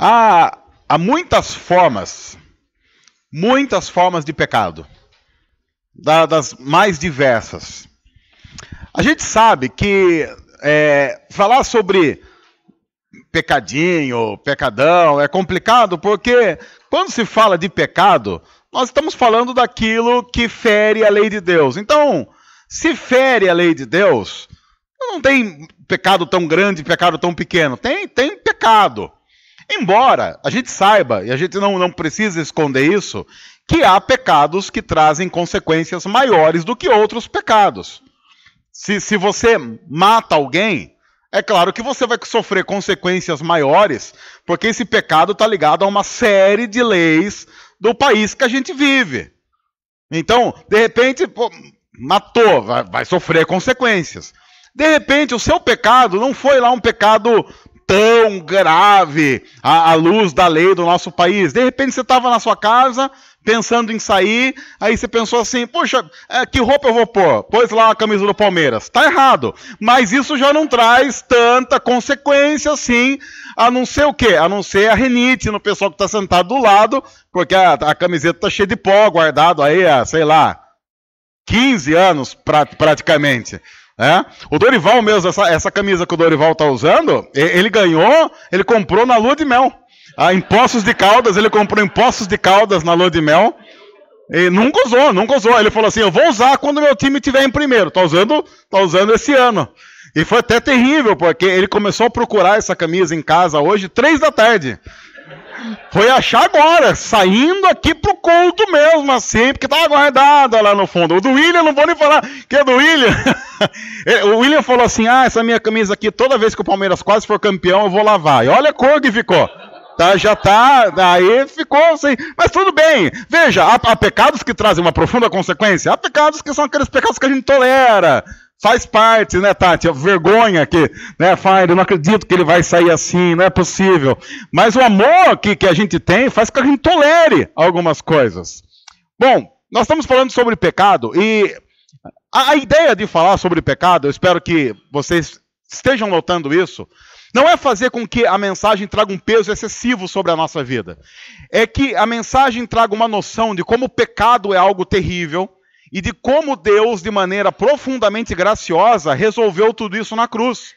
Há muitas formas de pecado, das mais diversas. A gente sabe que falar sobre pecadinho, pecadão, é complicado, porque quando se fala de pecado, nós estamos falando daquilo que fere a lei de Deus. Então, se fere a lei de Deus, não tem pecado tão grande, pecado tão pequeno. Tem pecado. Embora a gente saiba, e a gente não precisa esconder isso, que há pecados que trazem consequências maiores do que outros pecados. Se você mata alguém, é claro que você vai sofrer consequências maiores, porque esse pecado está ligado a uma série de leis do país que a gente vive. Então, de repente, matou, vai sofrer consequências. De repente, o seu pecado não foi lá um pecado tão grave à luz da lei do nosso país. De repente, você estava na sua casa, pensando em sair, aí você pensou assim, poxa, que roupa eu vou pôr? Pôs lá a camisa do Palmeiras. Está errado, mas isso já não traz tanta consequência assim, a não ser o quê? A não ser a rinite no pessoal que está sentado do lado, porque a camiseta está cheia de pó, guardado aí há, sei lá, 15 anos praticamente. O Dorival mesmo, essa camisa que o Dorival está usando, ele comprou na lua de mel. Em Poços de Caldas, ele comprou em Poços de Caldas na lua de mel. E nunca usou. Ele falou assim, eu vou usar quando meu time estiver em primeiro. Tá usando esse ano. E foi até terrível, porque ele começou a procurar essa camisa em casa hoje, 3 da tarde. Foi achar agora, saindo aqui pro culto mesmo, assim, porque estava guardada lá no fundo. O do William, não vou nem falar que é do William. O William falou assim, essa minha camisa aqui, toda vez que o Palmeiras quase for campeão, eu vou lavar. E olha a cor que ficou. Já tá, aí ficou assim, mas tudo bem, veja, há pecados que trazem uma profunda consequência, há pecados que são aqueles pecados que a gente tolera, faz parte, né, Tati, a vergonha que, né, eu não acredito que ele vai sair assim, não é possível, mas o amor que a gente tem faz com que a gente tolere algumas coisas. Bom, nós estamos falando sobre pecado, e a ideia de falar sobre pecado, eu espero que vocês estejam notando isso, não é fazer com que a mensagem traga um peso excessivo sobre a nossa vida. É que a mensagem traga uma noção de como o pecado é algo terrível e de como Deus, de maneira profundamente graciosa, resolveu tudo isso na cruz.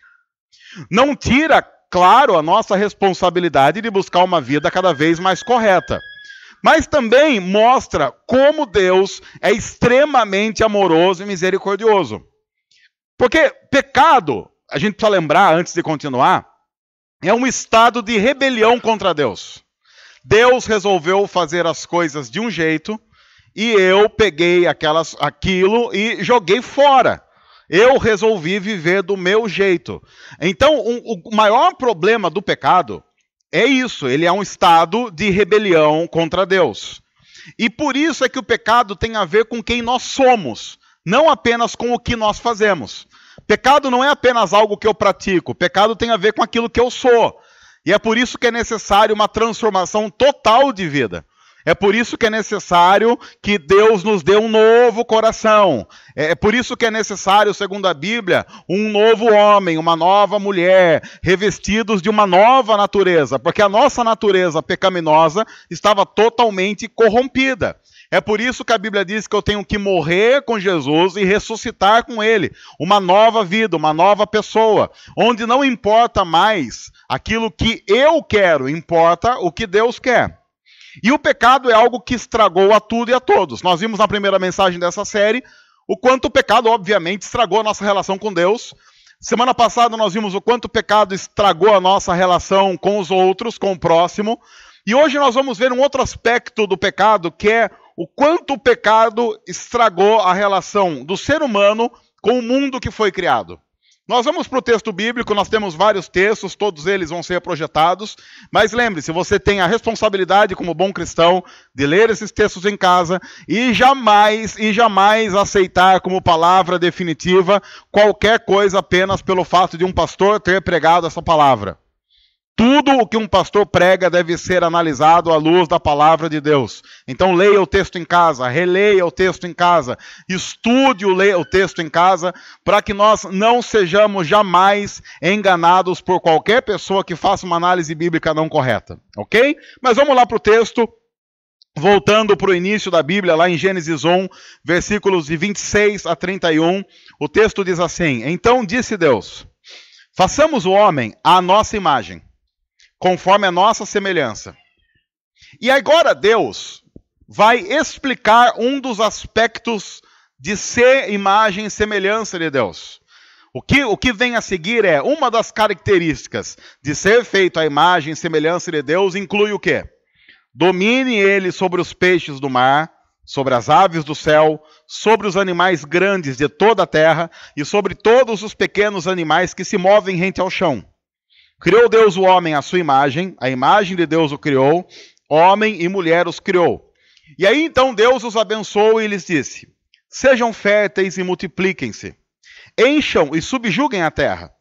Não tira, claro, a nossa responsabilidade de buscar uma vida cada vez mais correta. Mas também mostra como Deus é extremamente amoroso e misericordioso. Porque pecado, a gente precisa lembrar, antes de continuar, é um estado de rebelião contra Deus. Deus resolveu fazer as coisas de um jeito e eu peguei aquilo e joguei fora. Eu resolvi viver do meu jeito. Então, o maior problema do pecado é isso, ele é um estado de rebelião contra Deus. E por isso é que o pecado tem a ver com quem nós somos, não apenas com o que nós fazemos. Pecado não é apenas algo que eu pratico, pecado tem a ver com aquilo que eu sou. E é por isso que é necessário uma transformação total de vida. É por isso que é necessário que Deus nos dê um novo coração. É por isso que é necessário, segundo a Bíblia, um novo homem, uma nova mulher, revestidos de uma nova natureza. Porque a nossa natureza pecaminosa estava totalmente corrompida. É por isso que a Bíblia diz que eu tenho que morrer com Jesus e ressuscitar com Ele. Uma nova vida, uma nova pessoa. Onde não importa mais aquilo que eu quero, importa o que Deus quer. E o pecado é algo que estragou a tudo e a todos. Nós vimos na primeira mensagem dessa série o quanto o pecado, obviamente, estragou a nossa relação com Deus. Semana passada nós vimos o quanto o pecado estragou a nossa relação com os outros, com o próximo. E hoje nós vamos ver um outro aspecto do pecado, que é o quanto o pecado estragou a relação do ser humano com o mundo que foi criado. Nós vamos para o texto bíblico, nós temos vários textos, todos eles vão ser projetados, mas lembre-se, você tem a responsabilidade como bom cristão de ler esses textos em casa e jamais aceitar como palavra definitiva qualquer coisa apenas pelo fato de um pastor ter pregado essa palavra. Tudo o que um pastor prega deve ser analisado à luz da palavra de Deus. Então leia o texto em casa, releia o texto em casa, estude o texto em casa, para que nós não sejamos jamais enganados por qualquer pessoa que faça uma análise bíblica não correta, ok? Mas vamos lá para o texto, voltando para o início da Bíblia, lá em Gênesis 1, versículos de 26 a 31, o texto diz assim: Então disse Deus, façamos o homem à nossa imagem, conforme a nossa semelhança. E agora Deus vai explicar um dos aspectos de ser imagem e semelhança de Deus. O que vem a seguir é, uma das características de ser feito a imagem e semelhança de Deus inclui o quê? Domine ele sobre os peixes do mar, sobre as aves do céu, sobre os animais grandes de toda a terra e sobre todos os pequenos animais que se movem rente ao chão. Criou Deus o homem à sua imagem, a imagem de Deus o criou, homem e mulher os criou. E aí então Deus os abençoou e lhes disse: Sejam férteis e multipliquem-se, encham e subjuguem a terra,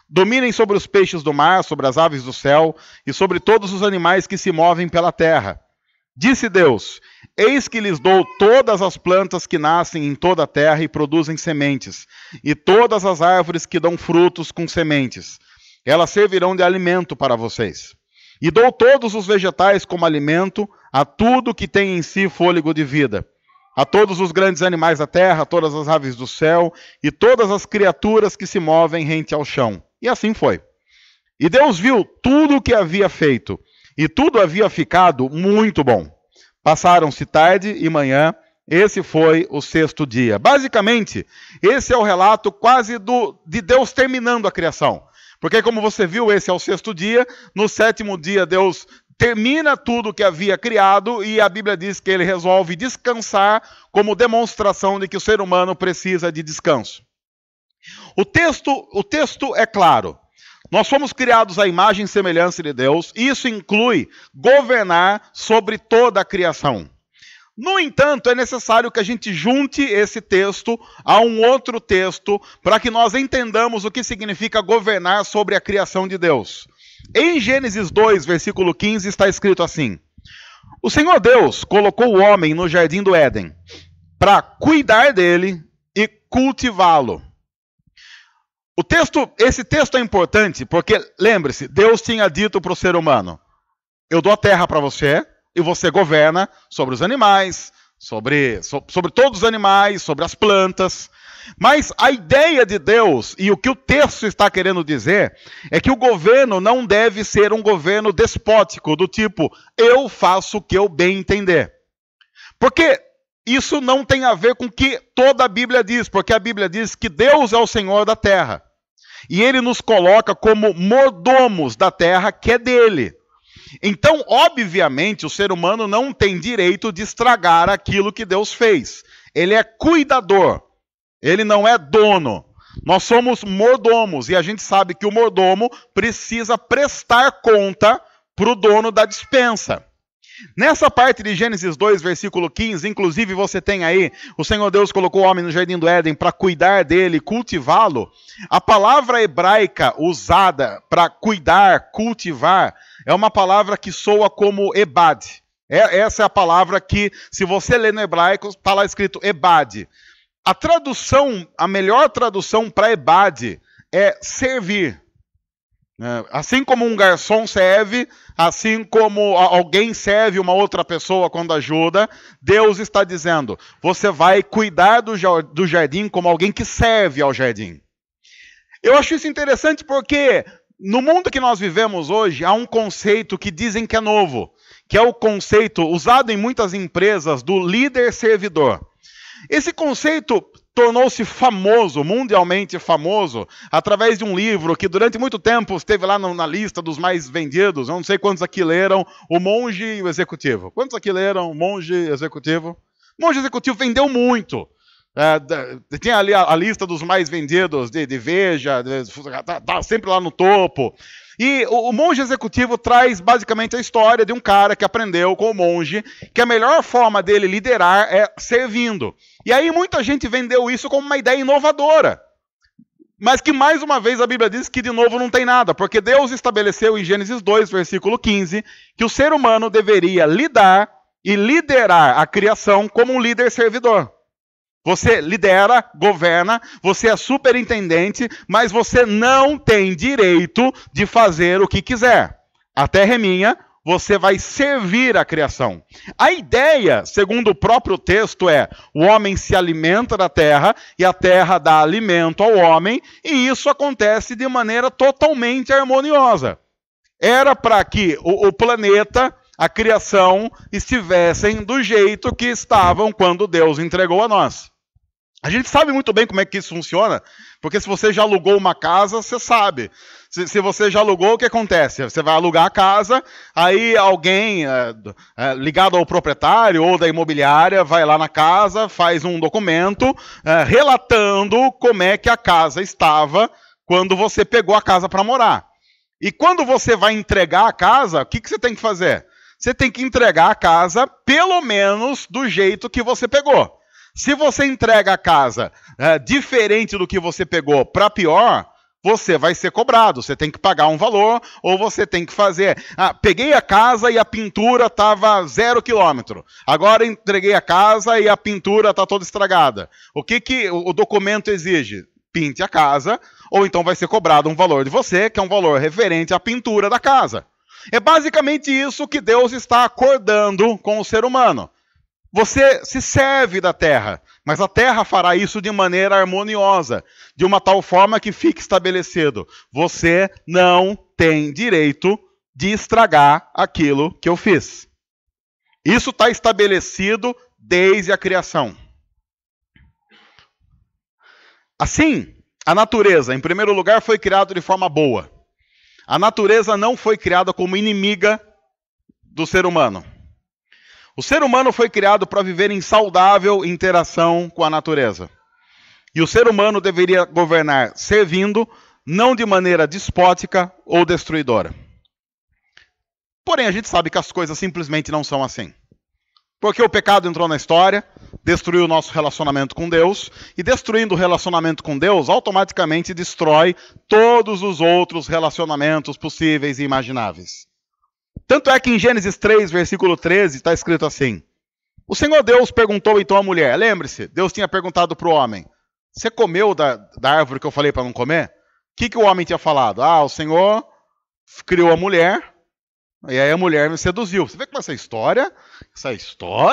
dominem sobre os peixes do mar, sobre as aves do céu e sobre todos os animais que se movem pela terra. Disse Deus: Eis que lhes dou todas as plantas que nascem em toda a terra e produzem sementes, e todas as árvores que dão frutos com sementes. Elas servirão de alimento para vocês. E dou todos os vegetais como alimento a tudo que tem em si fôlego de vida, a todos os grandes animais da terra, a todas as aves do céu e todas as criaturas que se movem rente ao chão. E assim foi. E Deus viu tudo o que havia feito, e tudo havia ficado muito bom. Passaram-se tarde e manhã, esse foi o sexto dia. Basicamente, esse é o relato quase de Deus terminando a criação. Porque, como você viu, esse é o sexto dia. No sétimo dia, Deus termina tudo que havia criado e a Bíblia diz que ele resolve descansar como demonstração de que o ser humano precisa de descanso. O texto é claro. Nós fomos criados à imagem e semelhança de Deus. E isso inclui governar sobre toda a criação. No entanto, é necessário que a gente junte esse texto a um outro texto para que nós entendamos o que significa governar sobre a criação de Deus. Em Gênesis 2, versículo 15, está escrito assim: O Senhor Deus colocou o homem no jardim do Éden para cuidar dele e cultivá-lo. Esse texto é importante porque, lembre-se, Deus tinha dito para o ser humano: Eu dou a terra para você, e você governa sobre os animais, sobre todos os animais, sobre as plantas. Mas a ideia de Deus, e o que o texto está querendo dizer, é que o governo não deve ser um governo despótico, do tipo, eu faço o que eu bem entender. Porque isso não tem a ver com o que toda a Bíblia diz, porque a Bíblia diz que Deus é o Senhor da terra. E ele nos coloca como mordomos da terra que é dele. Então, obviamente, o ser humano não tem direito de estragar aquilo que Deus fez. Ele é cuidador, ele não é dono. Nós somos mordomos e a gente sabe que o mordomo precisa prestar conta para o dono da despensa. Nessa parte de Gênesis 2, versículo 15, inclusive você tem aí, o Senhor Deus colocou o homem no jardim do Éden para cuidar dele, cultivá-lo. A palavra hebraica usada para cuidar, cultivar, é uma palavra que soa como ebad. Essa é a palavra que, se você ler no hebraico, está lá escrito ebad. A melhor tradução para ebad é servir. Assim como um garçom serve, assim como alguém serve uma outra pessoa quando ajuda, Deus está dizendo, você vai cuidar do jardim como alguém que serve ao jardim. Eu acho isso interessante porque no mundo que nós vivemos hoje, há um conceito que dizem que é novo, que é o conceito usado em muitas empresas do líder-servidor. Esse conceito tornou-se famoso, mundialmente famoso, através de um livro que durante muito tempo esteve lá na lista dos mais vendidos. Eu não sei quantos aqui leram O Monge e o Executivo. Quantos aqui leram O Monge e o Executivo? O Monge e o Executivo vendeu muito. Tinha ali a lista dos mais vendidos de Veja, tá sempre lá no topo. E o Monge Executivo traz basicamente a história de um cara que aprendeu com o monge que a melhor forma dele liderar é servindo. E aí muita gente vendeu isso como uma ideia inovadora. Mas que mais uma vez a Bíblia diz que de novo não tem nada, porque Deus estabeleceu em Gênesis 2, versículo 15, que o ser humano deveria lidar e liderar a criação como um líder servidor. Você lidera, governa, você é superintendente, mas você não tem direito de fazer o que quiser. A terra é minha, você vai servir a criação. A ideia, segundo o próprio texto, é: o homem se alimenta da terra e a terra dá alimento ao homem, e isso acontece de maneira totalmente harmoniosa. Era para que o planeta, a criação, estivessem do jeito que estavam quando Deus entregou a nós. A gente sabe muito bem como é que isso funciona, porque se você já alugou uma casa, você sabe. Se você já alugou, o que acontece? Você vai alugar a casa, aí alguém ligado ao proprietário ou da imobiliária vai lá na casa, faz um documento relatando como é que a casa estava quando você pegou a casa para morar. E quando você vai entregar a casa, o que você tem que fazer? Você tem que entregar a casa pelo menos do jeito que você pegou. Se você entrega a casa diferente do que você pegou para pior, você vai ser cobrado. Você tem que pagar um valor, ou você tem que fazer... peguei a casa e a pintura estava 0 quilômetro. Agora entreguei a casa e a pintura está toda estragada. O que o documento exige? Pinte a casa, ou então vai ser cobrado um valor de você, que é um valor referente à pintura da casa. É basicamente isso que Deus está acordando com o ser humano. Você se serve da terra, mas a terra fará isso de maneira harmoniosa, de uma tal forma que fique estabelecido: você não tem direito de estragar aquilo que eu fiz. Isso está estabelecido desde a criação. Assim, a natureza, em primeiro lugar, foi criada de forma boa. A natureza não foi criada como inimiga do ser humano. O ser humano foi criado para viver em saudável interação com a natureza. E o ser humano deveria governar servindo, não de maneira despótica ou destruidora. Porém, a gente sabe que as coisas simplesmente não são assim. Porque o pecado entrou na história, destruiu o nosso relacionamento com Deus, e destruindo o relacionamento com Deus, automaticamente destrói todos os outros relacionamentos possíveis e imagináveis. Tanto é que em Gênesis 3, versículo 13, está escrito assim: o Senhor Deus perguntou então à mulher, lembre-se, Deus tinha perguntado para o homem: você comeu da árvore que eu falei para não comer? O que o homem tinha falado? O Senhor criou a mulher, e aí a mulher me seduziu. Você vê como essa história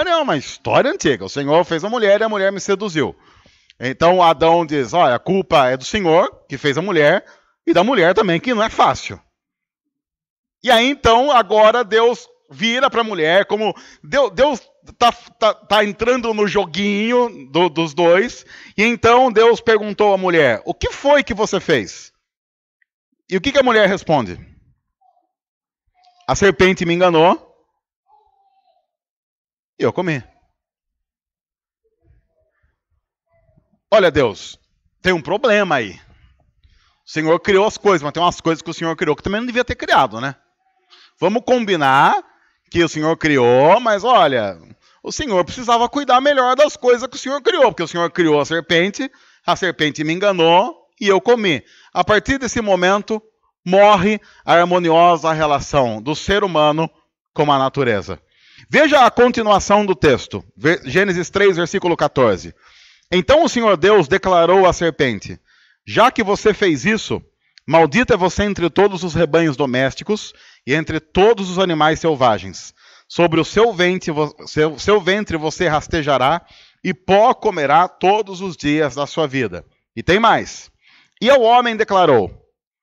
é uma história antiga. O Senhor fez a mulher e a mulher me seduziu. Então Adão diz: olha, a culpa é do Senhor, que fez a mulher, e da mulher também, que não é fácil. E aí, então, agora Deus vira para a mulher, como Deus tá entrando no joguinho dos dois, e então Deus perguntou à mulher: o que foi que você fez? E o que a mulher responde? A serpente me enganou e eu comi. Olha, Deus, tem um problema aí. O Senhor criou as coisas, mas tem umas coisas que o Senhor criou que também não devia ter criado, né? Vamos combinar que o Senhor criou, mas olha, o Senhor precisava cuidar melhor das coisas que o Senhor criou, porque o Senhor criou a serpente me enganou e eu comi. A partir desse momento, morre a harmoniosa relação do ser humano com a natureza. Veja a continuação do texto, Gênesis 3, versículo 14. Então o Senhor Deus declarou à serpente: já que você fez isso, maldita é você entre todos os rebanhos domésticos e entre todos os animais selvagens. Sobre o seu ventre você rastejará e pó comerá todos os dias da sua vida. E tem mais. E ao homem declarou: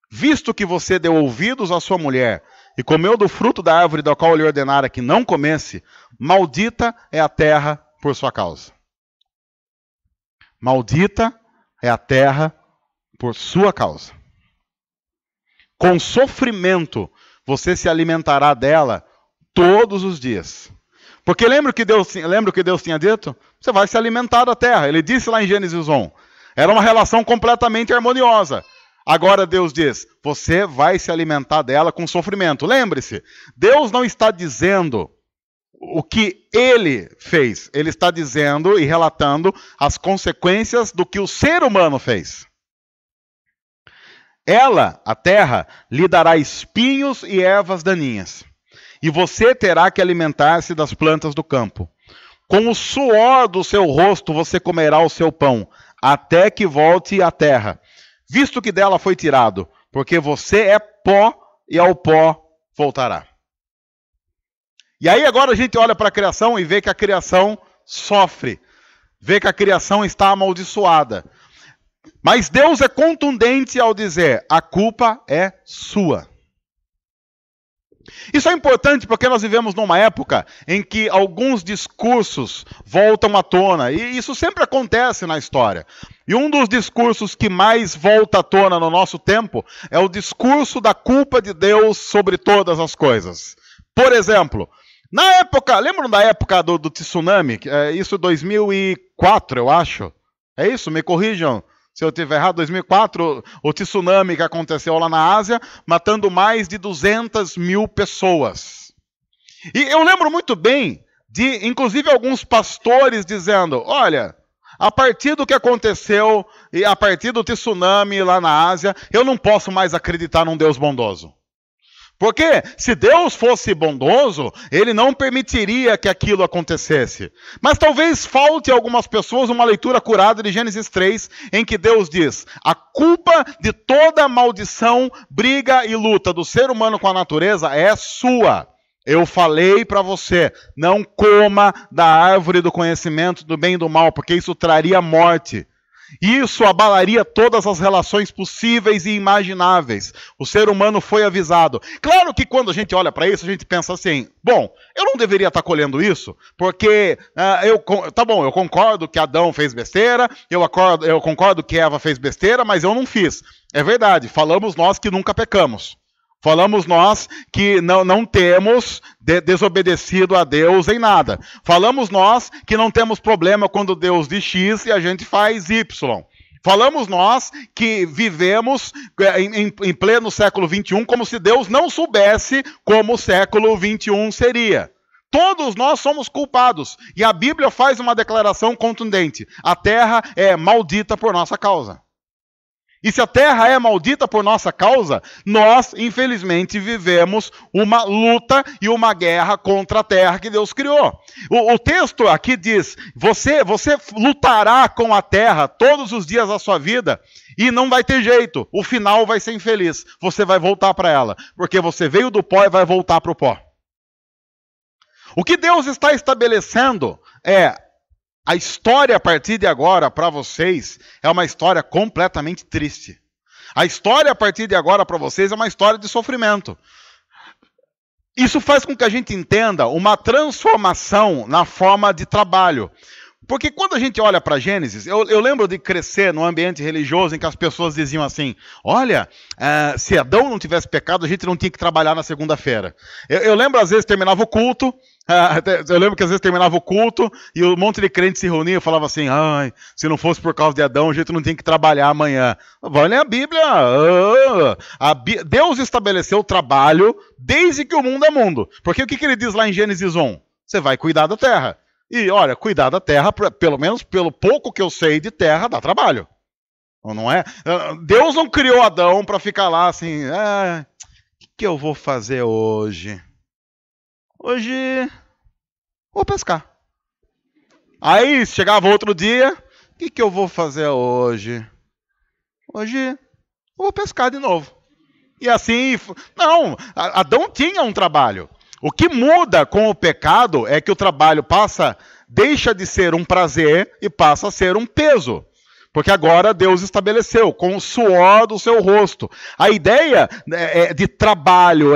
visto que você deu ouvidos à sua mulher e comeu do fruto da árvore da qual lhe ordenara que não comesse, maldita é a terra por sua causa. Maldita é a terra por sua causa. Com sofrimento você se alimentará dela todos os dias. Porque lembra o que Deus tinha dito? Você vai se alimentar da terra. Ele disse lá em Gênesis 1. Era uma relação completamente harmoniosa. Agora Deus diz: você vai se alimentar dela com sofrimento. Lembre-se, Deus não está dizendo o que ele fez. Ele está dizendo e relatando as consequências do que o ser humano fez. Ela, a terra, lhe dará espinhos e ervas daninhas. E você terá que alimentar-se das plantas do campo. Com o suor do seu rosto você comerá o seu pão, até que volte à terra, visto que dela foi tirado, porque você é pó e ao pó voltará. E aí agora a gente olha para a criação e vê que a criação sofre, vê que a criação está amaldiçoada. Mas Deus é contundente ao dizer: a culpa é sua. Isso é importante porque nós vivemos numa época em que alguns discursos voltam à tona, e isso sempre acontece na história. E um dos discursos que mais volta à tona no nosso tempo é o discurso da culpa de Deus sobre todas as coisas. Por exemplo, na época, lembram da época do tsunami? Isso 2004, eu acho. É isso? Me corrijam se eu estiver errado. 2004, o tsunami que aconteceu lá na Ásia, matando mais de 200 mil pessoas. E eu lembro muito bem de, inclusive, alguns pastores dizendo: olha, a partir do que aconteceu e a partir do tsunami lá na Ásia, eu não posso mais acreditar num Deus bondoso. Porque se Deus fosse bondoso, ele não permitiria que aquilo acontecesse. Mas talvez falte a algumas pessoas uma leitura curada de Gênesis 3, em que Deus diz: a culpa de toda maldição, briga e luta do ser humano com a natureza é sua. Eu falei para você, não coma da árvore do conhecimento do bem e do mal, porque isso traria morte. Isso abalaria todas as relações possíveis e imagináveis. O ser humano foi avisado. Claro que quando a gente olha para isso, a gente pensa assim: bom, eu não deveria estar colhendo isso, porque tá bom, eu concordo que Adão fez besteira, eu concordo que Eva fez besteira, mas eu não fiz. É verdade, falamos nós que nunca pecamos. Falamos nós que não temos desobedecido a Deus em nada. Falamos nós que não temos problema quando Deus diz X e a gente faz Y. Falamos nós que vivemos em pleno século XXI como se Deus não soubesse como o século XXI seria. Todos nós somos culpados. E a Bíblia faz uma declaração contundente: a terra é maldita por nossa causa. E se a terra é maldita por nossa causa, nós, infelizmente, vivemos uma luta e uma guerra contra a terra que Deus criou. O texto aqui diz: você lutará com a terra todos os dias da sua vida e não vai ter jeito. O final vai ser infeliz. Você vai voltar para ela, porque você veio do pó e vai voltar para o pó. O que Deus está estabelecendo é: a história a partir de agora, para vocês, é uma história completamente triste. A história a partir de agora, para vocês, é uma história de sofrimento. Isso faz com que a gente entenda uma transformação na forma de trabalho. Porque quando a gente olha para Gênesis, eu lembro de crescer num ambiente religioso em que as pessoas diziam assim: olha, se Adão não tivesse pecado, a gente não tinha que trabalhar na segunda-feira. Eu lembro, às vezes, terminava o culto, e um monte de crentes se reuniam e falavam assim: ai, se não fosse por causa de Adão, a gente não tem que trabalhar amanhã. Vai ler a Bíblia. Deus estabeleceu o trabalho desde que o mundo é mundo. Porque o que ele diz lá em Gênesis 1? Você vai cuidar da terra. E olha, cuidar da terra, pelo menos pelo pouco que eu sei de terra, dá trabalho. Não é? Deus não criou Adão para ficar lá assim: o que eu vou fazer hoje? Hoje vou pescar. Aí chegava outro dia: o que eu vou fazer hoje? Hoje vou pescar de novo. E assim, não, Adão tinha um trabalho. O que muda com o pecado é que o trabalho deixa de ser um prazer e passa a ser um peso. Porque agora Deus estabeleceu, com o suor do seu rosto. A ideia de trabalho,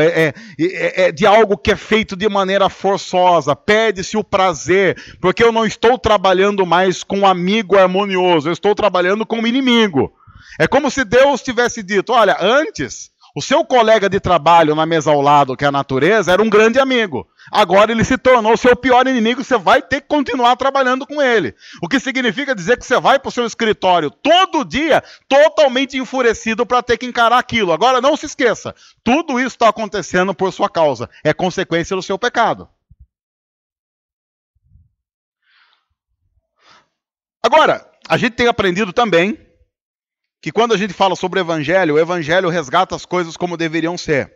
de algo que é feito de maneira forçosa. Pede-se o prazer, porque eu não estou trabalhando mais com um amigo harmonioso, eu estou trabalhando com um inimigo. É como se Deus tivesse dito: olha, antes, o seu colega de trabalho na mesa ao lado, que é a natureza, era um grande amigo. Agora ele se tornou o seu pior inimigo, você vai ter que continuar trabalhando com ele. O que significa dizer que você vai para o seu escritório todo dia totalmente enfurecido para ter que encarar aquilo. Agora não se esqueça, tudo isso está acontecendo por sua causa. É consequência do seu pecado. Agora, a gente tem aprendido também que quando a gente fala sobre o evangelho resgata as coisas como deveriam ser.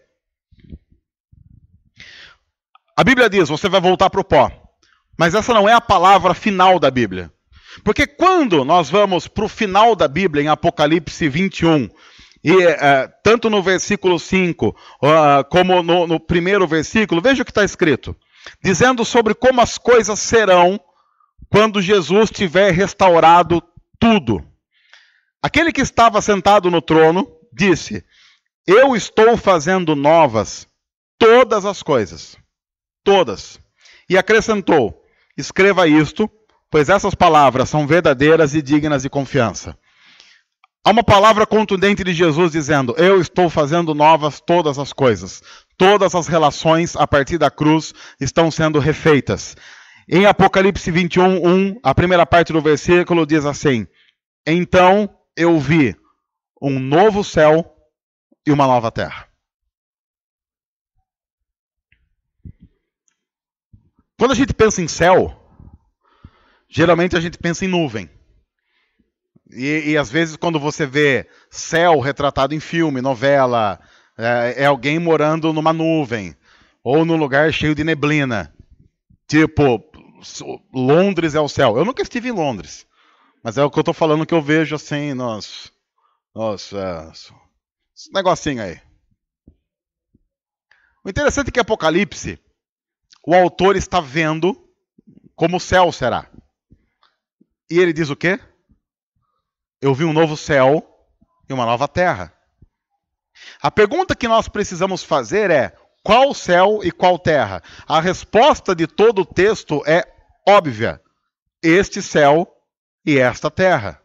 A Bíblia diz, você vai voltar para o pó. Mas essa não é a palavra final da Bíblia. Porque quando nós vamos para o final da Bíblia, em Apocalipse 21, e tanto no versículo 5, como no primeiro versículo, veja o que está escrito. Dizendo sobre como as coisas serão quando Jesus tiver restaurado tudo. Aquele que estava sentado no trono disse, eu estou fazendo novas todas as coisas. Todas. E acrescentou, escreva isto, pois essas palavras são verdadeiras e dignas de confiança. Há uma palavra contundente de Jesus dizendo, eu estou fazendo novas todas as coisas. Todas as relações a partir da cruz estão sendo refeitas. Em Apocalipse 21, 1, a primeira parte do versículo diz assim, então eu vi um novo céu e uma nova terra. Quando a gente pensa em céu, geralmente a gente pensa em nuvem. E às vezes quando você vê céu retratado em filme, novela, é alguém morando numa nuvem, ou num lugar cheio de neblina. Tipo, Londres é o céu. Eu nunca estive em Londres, mas é o que eu estou falando que eu vejo assim nos negocinho aí. O interessante é que Apocalipse, o autor está vendo como o céu será. E ele diz o quê? Eu vi um novo céu e uma nova terra. A pergunta que nós precisamos fazer é, qual céu e qual terra? A resposta de todo o texto é óbvia. Este céu e esta terra.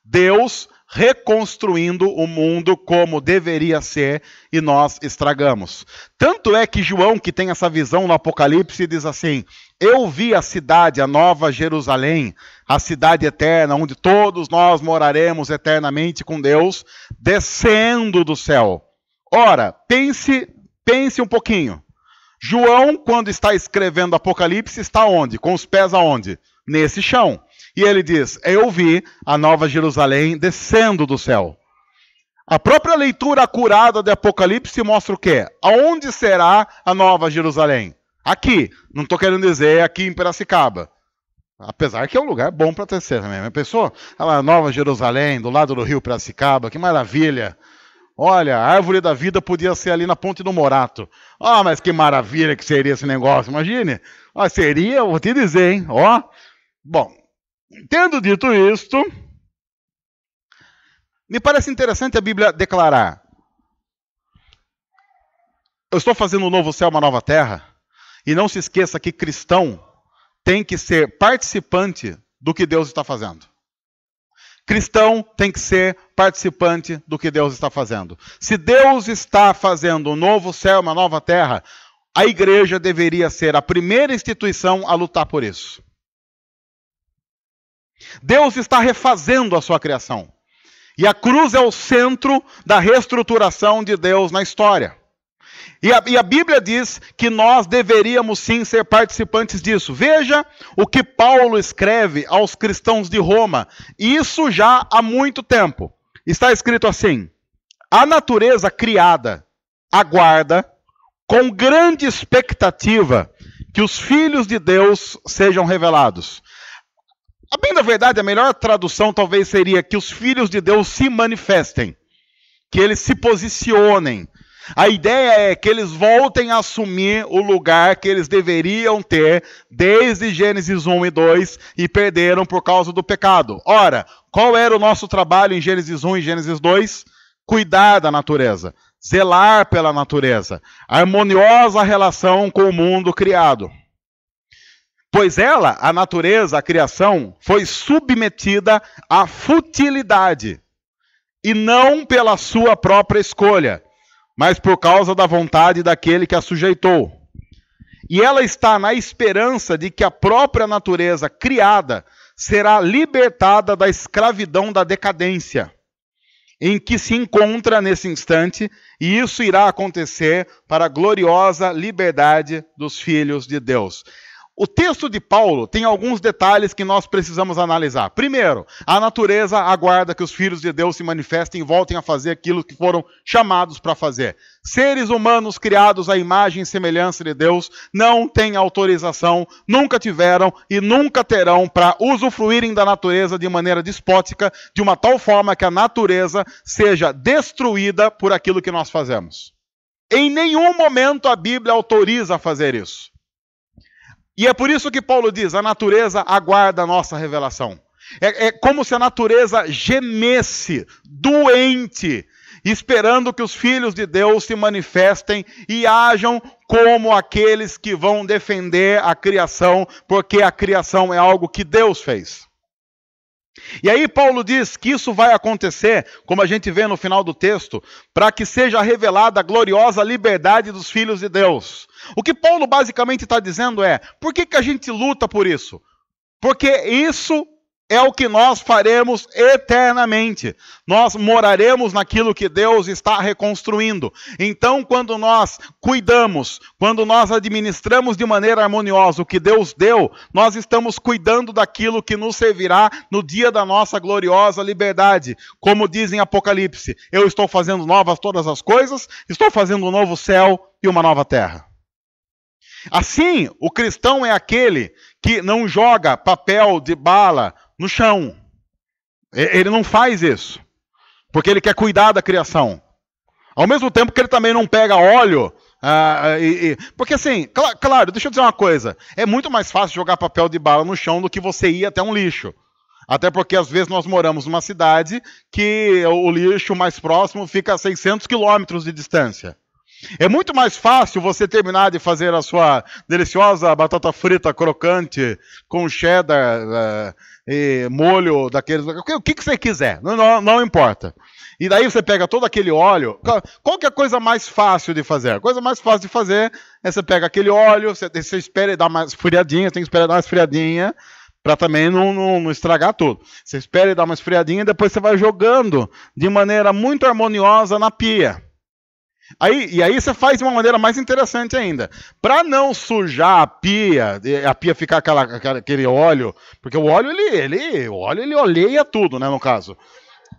Deus reconstruindo o mundo como deveria ser e nós estragamos. Tanto é que João, que tem essa visão no Apocalipse, diz assim, eu vi a cidade, a nova Jerusalém, a cidade eterna, onde todos nós moraremos eternamente com Deus, descendo do céu. Ora, pense um pouquinho. João, quando está escrevendo Apocalipse, está onde? Com os pés aonde? Nesse chão. E ele diz, eu vi a nova Jerusalém descendo do céu. A própria leitura acurada de Apocalipse mostra o quê? Aonde será a nova Jerusalém? Aqui. Não estou querendo dizer aqui em Piracicaba. Apesar que é um lugar bom para tecer também. Mas pensou? A nova Jerusalém, do lado do rio Piracicaba, que maravilha. Olha, a árvore da vida podia ser ali na Ponte do Morato. Mas que maravilha que seria esse negócio, imagine. Seria, vou te dizer, hein? Bom, tendo dito isto, me parece interessante a Bíblia declarar, eu estou fazendo um novo céu, uma nova terra, e não se esqueça que cristão tem que ser participante do que Deus está fazendo. Cristão tem que ser participante do que Deus está fazendo. Se Deus está fazendo um novo céu, uma nova terra, a igreja deveria ser a primeira instituição a lutar por isso. Deus está refazendo a sua criação. E a cruz é o centro da reestruturação de Deus na história. E a Bíblia diz que nós deveríamos sim ser participantes disso. Veja o que Paulo escreve aos cristãos de Roma. Isso já há muito tempo. Está escrito assim: a natureza criada aguarda com grande expectativa que os filhos de Deus sejam revelados. A bem da verdade, a melhor tradução talvez seria que os filhos de Deus se manifestem, que eles se posicionem. A ideia é que eles voltem a assumir o lugar que eles deveriam ter desde Gênesis 1 e 2 e perderam por causa do pecado. Ora, qual era o nosso trabalho em Gênesis 1 e Gênesis 2? Cuidar da natureza, zelar pela natureza, harmoniosa relação com o mundo criado. Pois ela, a natureza, a criação, foi submetida à futilidade, e não pela sua própria escolha, mas por causa da vontade daquele que a sujeitou. E ela está na esperança de que a própria natureza criada será libertada da escravidão da decadência, em que se encontra nesse instante, e isso irá acontecer para a gloriosa liberdade dos filhos de Deus. O texto de Paulo tem alguns detalhes que nós precisamos analisar. Primeiro, a natureza aguarda que os filhos de Deus se manifestem e voltem a fazer aquilo que foram chamados para fazer. Seres humanos criados à imagem e semelhança de Deus não têm autorização, nunca tiveram e nunca terão para usufruírem da natureza de maneira despótica, de uma tal forma que a natureza seja destruída por aquilo que nós fazemos. Em nenhum momento a Bíblia autoriza a fazer isso. E é por isso que Paulo diz, a natureza aguarda a nossa revelação. É como se a natureza gemesse, doente, esperando que os filhos de Deus se manifestem e ajam como aqueles que vão defender a criação, porque a criação é algo que Deus fez. E aí Paulo diz que isso vai acontecer, como a gente vê no final do texto, para que seja revelada a gloriosa liberdade dos filhos de Deus. O que Paulo basicamente está dizendo é, por que a gente luta por isso? Porque isso é o que nós faremos eternamente. Nós moraremos naquilo que Deus está reconstruindo. Então, quando nós cuidamos, quando nós administramos de maneira harmoniosa o que Deus deu, nós estamos cuidando daquilo que nos servirá no dia da nossa gloriosa liberdade. Como diz em Apocalipse, eu estou fazendo novas todas as coisas, estou fazendo um novo céu e uma nova terra. Assim, o cristão é aquele que não joga papel de bala no chão. Ele não faz isso, porque ele quer cuidar da criação. Ao mesmo tempo que ele também não pega óleo. Porque assim, claro, deixa eu dizer uma coisa. É muito mais fácil jogar papel de bala no chão do que você ir até um lixo. Até porque às vezes nós moramos numa cidade que o lixo mais próximo fica a 600 quilômetros de distância. É muito mais fácil você terminar de fazer a sua deliciosa batata frita crocante com cheddar e molho daqueles... O que você quiser, não importa. E daí você pega todo aquele óleo... Qual que é a coisa mais fácil de fazer? A coisa mais fácil de fazer é você pega aquele óleo, você espera ele dar mais esfriadinha, tem que esperar dar uma esfriadinha para também não estragar tudo. Você espera ele dar uma esfriadinha e depois você vai jogando de maneira muito harmoniosa na pia. E aí você faz de uma maneira mais interessante ainda. Para não sujar a pia ficar aquele óleo, porque o óleo ele oleia tudo, né, no caso.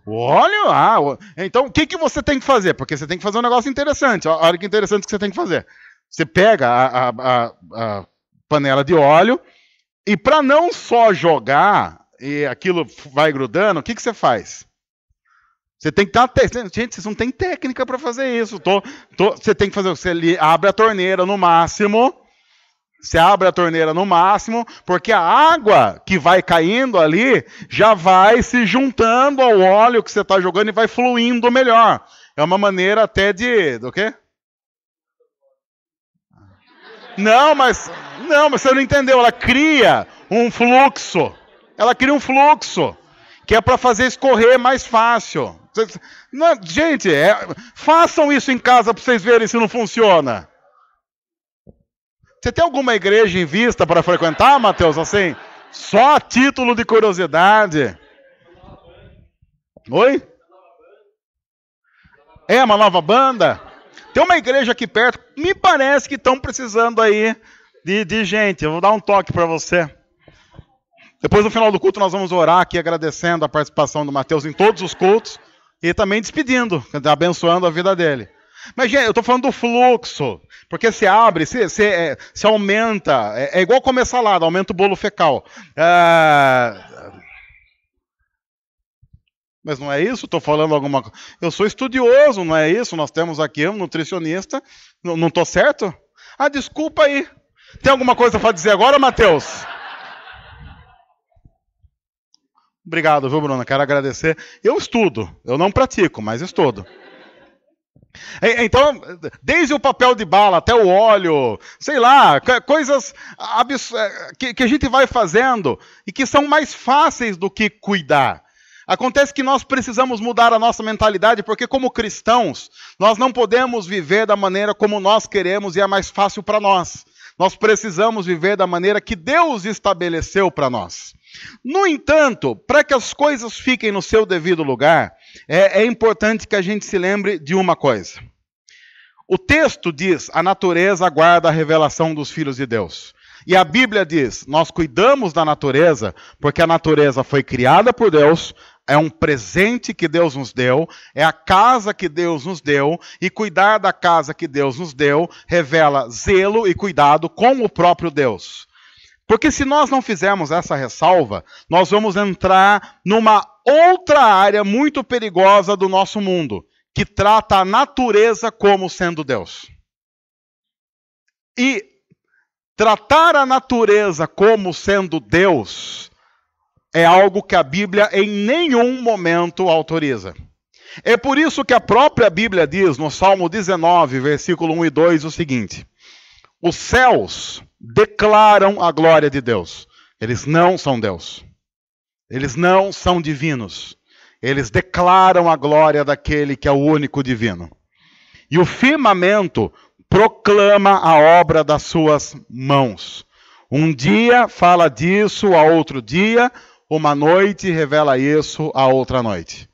O óleo, então o que você tem que fazer? Porque você tem que fazer um negócio interessante. Olha que interessante que você tem que fazer. Você pega a panela de óleo e para não só jogar e aquilo vai grudando, o que você faz? Você tem que estar... Gente, vocês não têm técnica para fazer isso. Você tem que fazer... Você abre a torneira no máximo. Você abre a torneira no máximo, porque a água que vai caindo ali já vai se juntando ao óleo que você está jogando e vai fluindo melhor. É uma maneira até de... Do quê? Não, mas você não entendeu. Ela cria um fluxo. Ela cria um fluxo que é para fazer escorrer mais fácil. Não, gente, façam isso em casa para vocês verem se não funciona. Você tem alguma igreja em vista para frequentar, Mateus? Assim, só a título de curiosidade. Oi? É uma nova banda? Tem uma igreja aqui perto, me parece que estão precisando aí de gente. Eu vou dar um toque para você. Depois, no final do culto, nós vamos orar aqui agradecendo a participação do Mateus em todos os cultos e também despedindo, abençoando a vida dele. Mas, gente, eu estou falando do fluxo, porque se abre, se aumenta, é igual comer salada, aumenta o bolo fecal. Mas não é isso? Estou falando alguma coisa. Eu sou estudioso, não é isso? Nós temos aqui um nutricionista. Não estou certo? Desculpa aí. Tem alguma coisa para dizer agora, Mateus? Obrigado, viu, Bruna? Quero agradecer. Eu estudo, eu não pratico, mas estudo. Então, desde o papel de bala até o óleo, sei lá, coisas que a gente vai fazendo e que são mais fáceis do que cuidar. Acontece que nós precisamos mudar a nossa mentalidade, porque como cristãos, nós não podemos viver da maneira como nós queremos e é mais fácil para nós. Nós precisamos viver da maneira que Deus estabeleceu para nós. No entanto, para que as coisas fiquem no seu devido lugar, é importante que a gente se lembre de uma coisa. O texto diz, a natureza aguarda a revelação dos filhos de Deus. E a Bíblia diz, nós cuidamos da natureza, porque a natureza foi criada por Deus, é um presente que Deus nos deu, é a casa que Deus nos deu, e cuidar da casa que Deus nos deu revela zelo e cuidado com o próprio Deus. Porque se nós não fizermos essa ressalva, nós vamos entrar numa outra área muito perigosa do nosso mundo, que trata a natureza como sendo Deus. E tratar a natureza como sendo Deus é algo que a Bíblia em nenhum momento autoriza. É por isso que a própria Bíblia diz, no Salmo 19, versículo 1 e 2, o seguinte: os céus declaram a glória de Deus. Eles não são Deus. Eles não são divinos. Eles declaram a glória daquele que é o único divino. E o firmamento proclama a obra das suas mãos. Um dia fala disso a outro dia, uma noite revela isso a outra noite.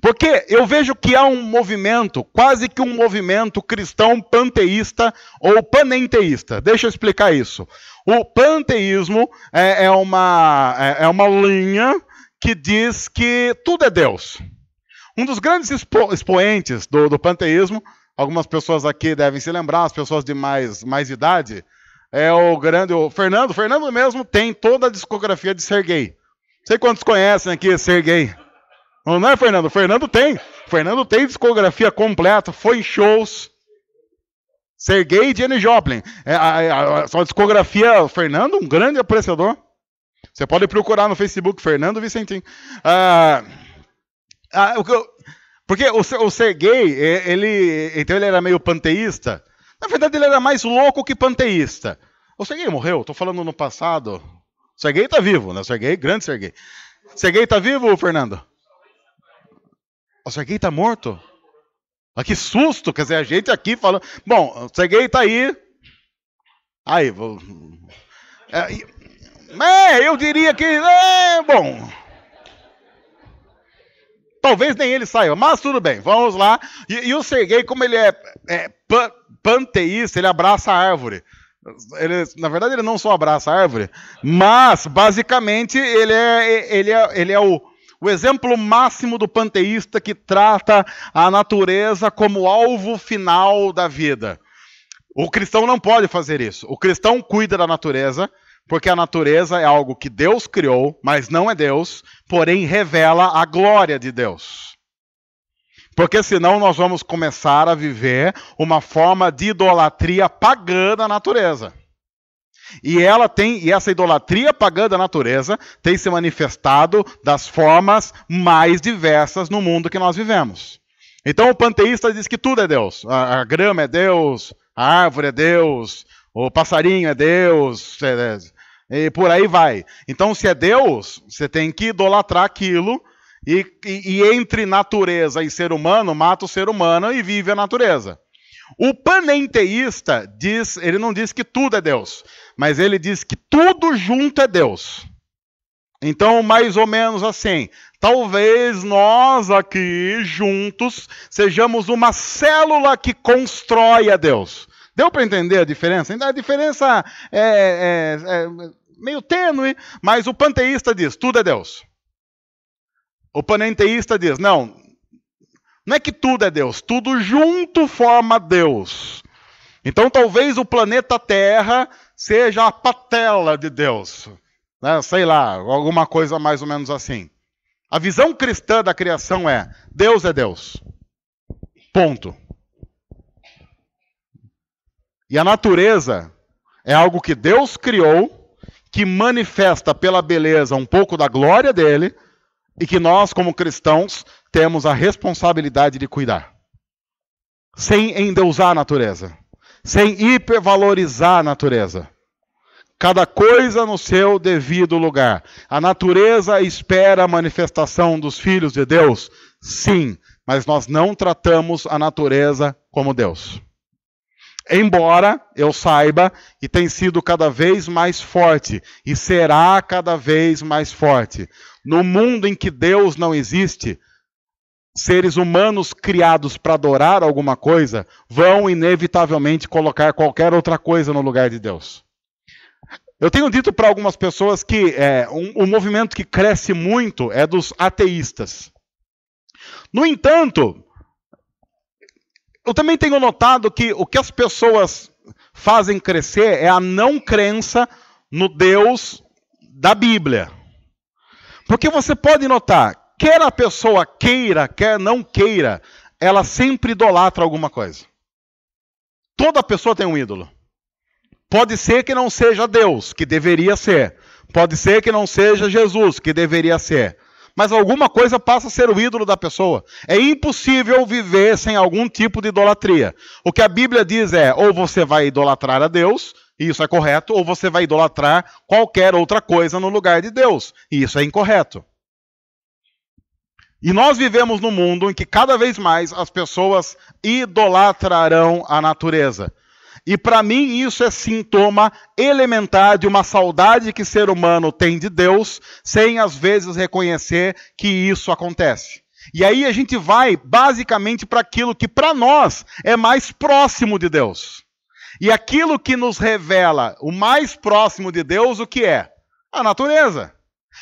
Porque eu vejo que há um movimento, quase que um movimento cristão panteísta ou panenteísta. Deixa eu explicar isso. O panteísmo é uma linha que diz que tudo é Deus. Um dos grandes expoentes do panteísmo, algumas pessoas aqui devem se lembrar, as pessoas de mais idade, é o Fernando. Fernando mesmo tem toda a discografia de Serguei. Não sei quantos conhecem aqui Serguei. Não é, Fernando? Fernando tem discografia completa, foi em shows. Serguei e Janis Joplin. A sua discografia, Fernando, um grande apreciador. Você pode procurar no Facebook, Fernando Vicentim. Porque o Serguei, então ele era meio panteísta. Na verdade, ele era mais louco que panteísta. O Serguei morreu, estou falando no passado. O Serguei está vivo, né? O Serguei, grande Serguei. Serguei está vivo, Fernando? O Serguei está morto? Ah, que susto, quer dizer, a gente aqui falando... Bom, o Serguei está aí. Aí, vou... eu diria que... bom... Talvez nem ele saiba, mas tudo bem, vamos lá. E o Serguei, como ele é panteísta, ele abraça a árvore. Na verdade, ele não só abraça a árvore, mas, basicamente, ele é o exemplo máximo do panteísta que trata a natureza como alvo final da vida. O cristão não pode fazer isso. O cristão cuida da natureza, porque a natureza é algo que Deus criou, mas não é Deus, porém revela a glória de Deus. Porque senão nós vamos começar a viver uma forma de idolatria pagã da natureza. E essa idolatria pagã da natureza tem se manifestado das formas mais diversas no mundo que nós vivemos. Então o panteísta diz que tudo é Deus. A grama é Deus, a árvore é Deus, o passarinho é Deus, e por aí vai. Então, se é Deus, você tem que idolatrar aquilo, e entre natureza e ser humano, mata o ser humano e vive a natureza. O panenteísta ele não diz que tudo é Deus, mas ele diz que tudo junto é Deus. Então, mais ou menos assim, talvez nós aqui juntos sejamos uma célula que constrói a Deus. Deu para entender a diferença? A diferença é meio tênue, mas o panteísta diz, tudo é Deus. O panenteísta diz, não é que tudo é Deus, tudo junto forma Deus. Então talvez o planeta Terra seja a patela de Deus. Né? Sei lá, alguma coisa mais ou menos assim. A visão cristã da criação é, Deus é Deus. Ponto. E a natureza é algo que Deus criou, que manifesta pela beleza um pouco da glória dele, e que nós, como cristãos, temos a responsabilidade de cuidar. Sem endeusar a natureza. Sem hipervalorizar a natureza. Cada coisa no seu devido lugar. A natureza espera a manifestação dos filhos de Deus? Sim, mas nós não tratamos a natureza como Deus. Embora eu saiba que tem sido cada vez mais forte e será cada vez mais forte. No mundo em que Deus não existe, seres humanos criados para adorar alguma coisa vão inevitavelmente colocar qualquer outra coisa no lugar de Deus. Eu tenho dito para algumas pessoas que um movimento que cresce muito é dos ateístas. No entanto, eu também tenho notado que o que as pessoas fazem crescer é a não crença no Deus da Bíblia. Porque você pode notar, quer a pessoa queira, quer não queira, ela sempre idolatra alguma coisa. Toda pessoa tem um ídolo. Pode ser que não seja Deus, que deveria ser. Pode ser que não seja Jesus, que deveria ser. Mas alguma coisa passa a ser o ídolo da pessoa. É impossível viver sem algum tipo de idolatria. O que a Bíblia diz é, ou você vai idolatrar a Deus, e isso é correto, ou você vai idolatrar qualquer outra coisa no lugar de Deus, e isso é incorreto. E nós vivemos num mundo em que cada vez mais as pessoas idolatrarão a natureza. E para mim isso é sintoma elementar de uma saudade que o ser humano tem de Deus, sem às vezes reconhecer que isso acontece. E aí a gente vai basicamente para aquilo que para nós é mais próximo de Deus. E aquilo que nos revela o mais próximo de Deus, o que é? A natureza.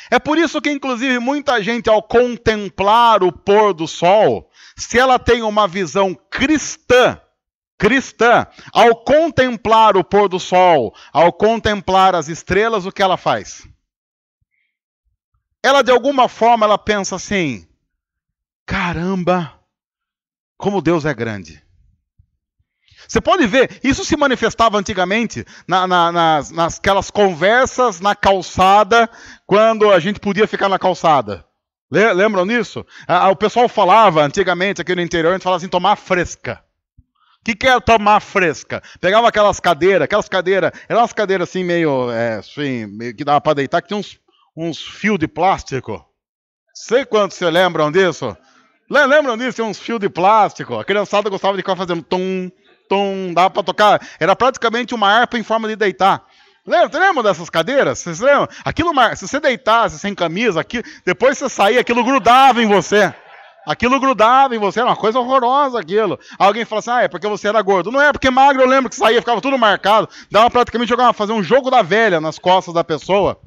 É por isso que inclusive muita gente ao contemplar o pôr do sol, se ela tem uma visão cristã, ao contemplar o pôr do sol, ao contemplar as estrelas, o que ela faz? Ela, de alguma forma, ela pensa assim, caramba, como Deus é grande. Você pode ver, isso se manifestava antigamente nasquelas conversas na calçada, quando a gente podia ficar na calçada. Lembram disso? O pessoal falava antigamente aqui no interior, a gente falava assim, tomar fresca. O que é tomar fresca? Pegava aquelas cadeiras, eram umas cadeiras assim meio que dava para deitar, que tinha uns fios de plástico. Sei quantos vocês lembram disso? Lembram disso? Tinha uns fios de plástico. A criançada gostava de ficar fazendo tum, tum, dava para tocar. Era praticamente uma harpa em forma de deitar. Lembra dessas cadeiras? Vocês lembram? Aquilo, se você deitasse sem camisa, depois você saía, aquilo grudava em você. Aquilo grudava em você, era uma coisa horrorosa aquilo. Alguém fala assim, é porque você era gordo. Não é, porque magro eu lembro que saía, ficava tudo marcado. Dava praticamente fazer um jogo da velha nas costas da pessoa.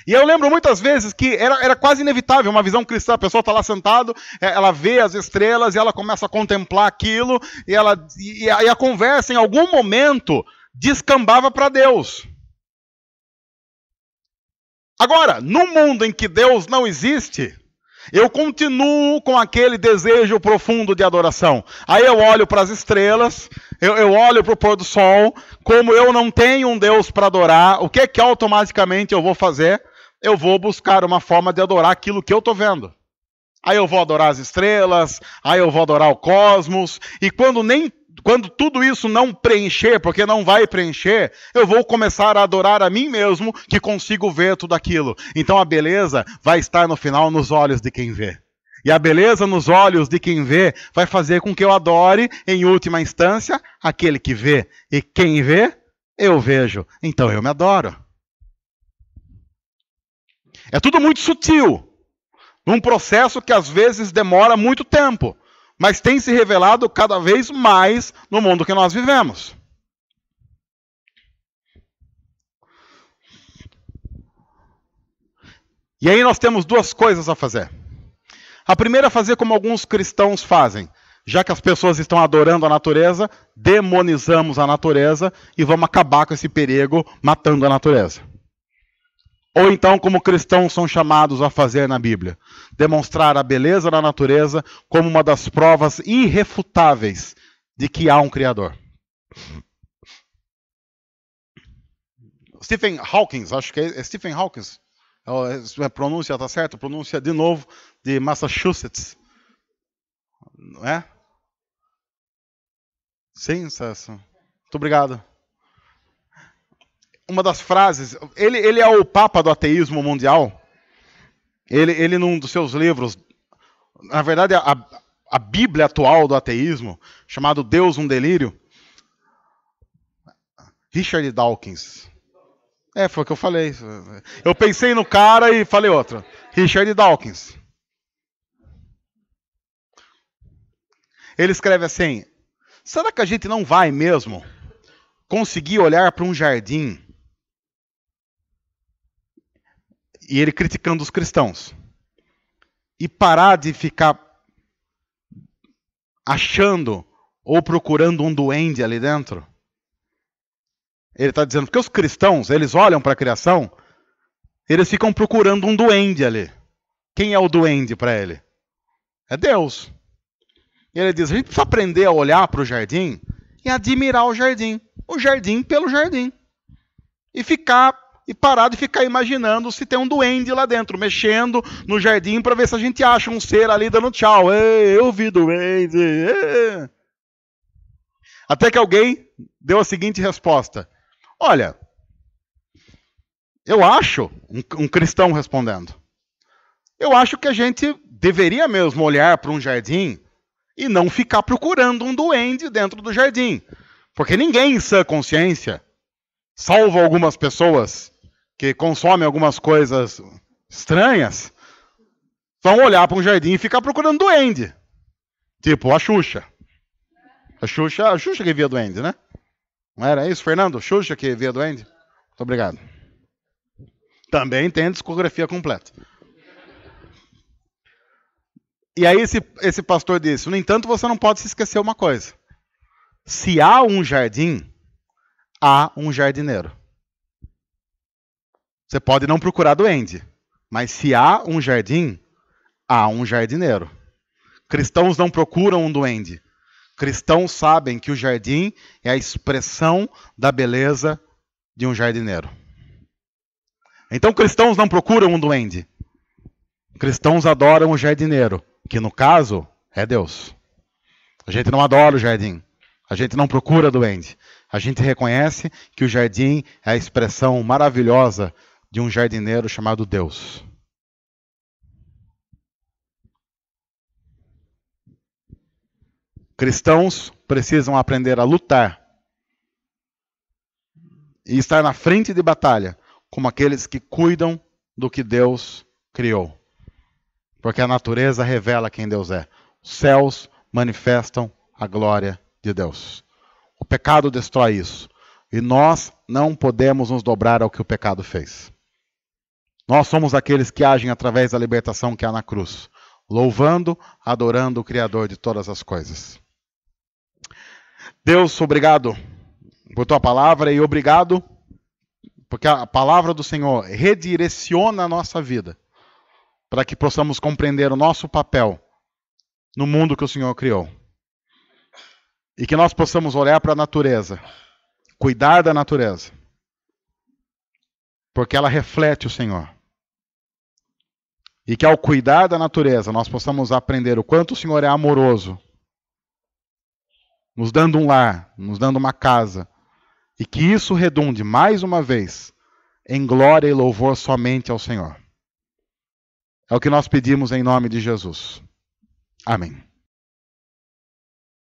E eu lembro muitas vezes que era quase inevitável uma visão cristã. A pessoa está lá sentado, ela vê as estrelas e ela começa a contemplar aquilo. E a conversa, em algum momento, descambava para Deus. Agora, no mundo em que Deus não existe, eu continuo com aquele desejo profundo de adoração. Aí eu olho para as estrelas, eu olho para o pôr do sol, como eu não tenho um Deus para adorar, o que é que automaticamente eu vou fazer? Eu vou buscar uma forma de adorar aquilo que eu estou vendo. Aí eu vou adorar as estrelas, aí eu vou adorar o cosmos, e quando tudo isso não preencher, porque não vai preencher, eu vou começar a adorar a mim mesmo, que consigo ver tudo aquilo. Então a beleza vai estar no final nos olhos de quem vê. E a beleza nos olhos de quem vê vai fazer com que eu adore, em última instância, aquele que vê. E quem vê, eu vejo. Então eu me adoro. É tudo muito sutil. Num processo que às vezes demora muito tempo. Mas tem se revelado cada vez mais no mundo que nós vivemos. E aí nós temos duas coisas a fazer. A primeira é fazer como alguns cristãos fazem. Já que as pessoas estão adorando a natureza, demonizamos a natureza e vamos acabar com esse perigo matando a natureza. Ou então, como cristãos são chamados a fazer na Bíblia, demonstrar a beleza da natureza como uma das provas irrefutáveis de que há um Criador. Stephen Hawking, acho que é Stephen Hawking, a pronúncia está certa? Pronúncia de novo de Massachusetts, não é? Sim, César. Muito obrigado. Uma das frases, ele é o papa do ateísmo mundial. Ele num dos seus livros, na verdade a Bíblia atual do ateísmo, chamado Deus um Delírio, Richard Dawkins. Foi o que eu falei. Eu pensei no cara e falei outro. Richard Dawkins. Ele escreve assim, será que a gente não vai mesmo conseguir olhar para um jardim e ele criticando os cristãos. E parar de ficar achando ou procurando um duende ali dentro. Ele está dizendo, porque os cristãos, eles olham para a criação, eles ficam procurando um duende ali. Quem é o duende para ele? É Deus. E ele diz, a gente precisa aprender a olhar para o jardim e admirar o jardim pelo jardim. E parar de ficar imaginando se tem um duende lá dentro, mexendo no jardim para ver se a gente acha um ser ali dando tchau. Ei, eu vi duende. Ei. Até que alguém deu a seguinte resposta. Olha, eu acho, um cristão respondendo, eu acho que a gente deveria mesmo olhar para um jardim e não ficar procurando um duende dentro do jardim. Porque ninguém em sã consciência, salvo algumas pessoas que consomem algumas coisas estranhas, vão olhar para um jardim e ficar procurando duende. Tipo a Xuxa. A Xuxa que via duende, né? Não era isso, Fernando? Xuxa que via duende? Muito obrigado. Também tem a discografia completa. E aí esse pastor disse, no entanto, você não pode se esquecer uma coisa. Se há um jardim, há um jardineiro. Você pode não procurar duende, mas se há um jardim, há um jardineiro. Cristãos não procuram um duende. Cristãos sabem que o jardim é a expressão da beleza de um jardineiro. Então cristãos não procuram um duende. Cristãos adoram o jardineiro, que no caso é Deus. A gente não adora o jardim. A gente não procura duende. A gente reconhece que o jardim é a expressão maravilhosa de um jardineiro chamado Deus. Cristãos precisam aprender a lutar e estar na frente de batalha como aqueles que cuidam do que Deus criou. Porque a natureza revela quem Deus é. Os céus manifestam a glória de Deus. O pecado destrói isso. E nós não podemos nos dobrar ao que o pecado fez. Nós somos aqueles que agem através da libertação que há na cruz. Louvando, adorando o Criador de todas as coisas. Deus, obrigado por tua palavra e obrigado porque a palavra do Senhor redireciona a nossa vida para que possamos compreender o nosso papel no mundo que o Senhor criou. E que nós possamos olhar para a natureza, cuidar da natureza, porque ela reflete o Senhor. E que ao cuidar da natureza nós possamos aprender o quanto o Senhor é amoroso, nos dando um lar, nos dando uma casa, e que isso redunde, mais uma vez, em glória e louvor somente ao Senhor. É o que nós pedimos em nome de Jesus. Amém.